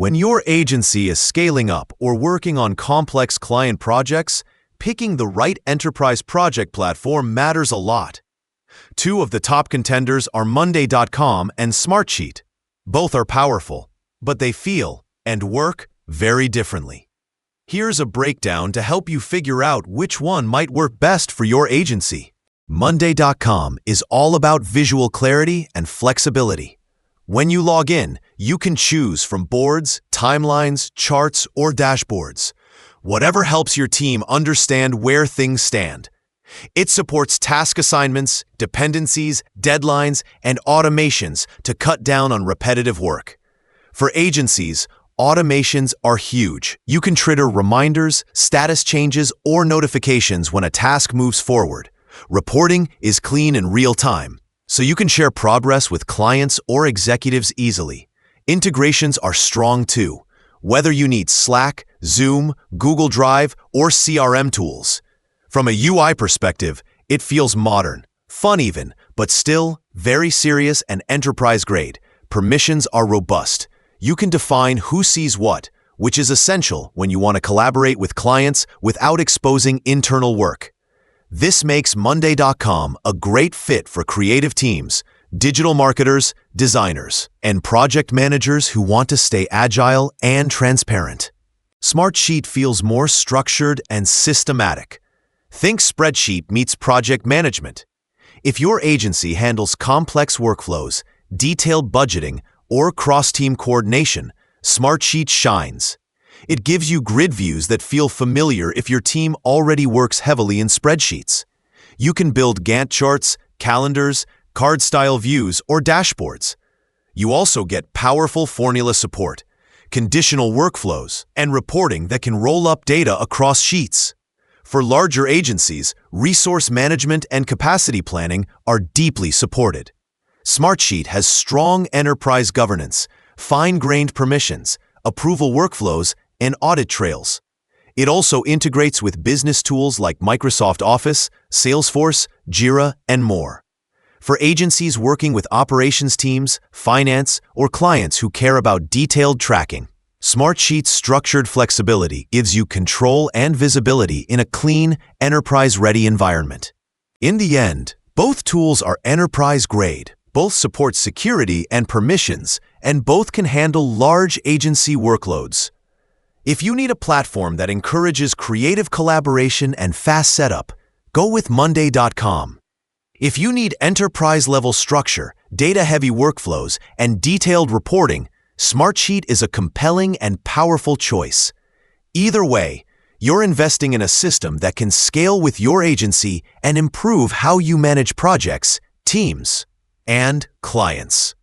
When your agency is scaling up or working on complex client projects, picking the right enterprise project platform matters a lot. Two of the top contenders are Monday.com and Smartsheet. Both are powerful, but they feel and work very differently. Here's a breakdown to help you figure out which one might work best for your agency. Monday.com is all about visual clarity and flexibility. When you log in, you can choose from boards, timelines, charts, or dashboards. Whatever helps your team understand where things stand. It supports task assignments, dependencies, deadlines, and automations to cut down on repetitive work. For agencies, automations are huge. You can trigger reminders, status changes, or notifications when a task moves forward. Reporting is clean in real time, so you can share progress with clients or executives easily. Integrations are strong too, whether you need Slack, Zoom, Google Drive, or CRM tools. From a UI perspective, it feels modern, fun even, but still very serious and enterprise-grade. Permissions are robust. You can define who sees what, which is essential when you want to collaborate with clients without exposing internal work. This makes Monday.com a great fit for creative teams, digital marketers, designers, and project managers who want to stay agile and transparent. Smartsheet feels more structured and systematic. Think spreadsheet meets project management. If your agency handles complex workflows, detailed budgeting, or cross-team coordination, Smartsheet shines. It gives you grid views that feel familiar if your team already works heavily in spreadsheets. You can build Gantt charts, calendars, card-style views, or dashboards. You also get powerful formula support, conditional workflows, and reporting that can roll up data across sheets. For larger agencies, resource management and capacity planning are deeply supported. Smartsheet has strong enterprise governance, fine-grained permissions, approval workflows, and audit trails. It also integrates with business tools like Microsoft Office, Salesforce, Jira, and more. For agencies working with operations teams, finance, or clients who care about detailed tracking, Smartsheet's structured flexibility gives you control and visibility in a clean, enterprise-ready environment. In the end, both tools are enterprise-grade, both support security and permissions, and both can handle large agency workloads. If you need a platform that encourages creative collaboration and fast setup, go with Monday.com. If you need enterprise-level structure, data-heavy workflows, and detailed reporting, Smartsheet is a compelling and powerful choice. Either way, you're investing in a system that can scale with your agency and improve how you manage projects, teams, and clients.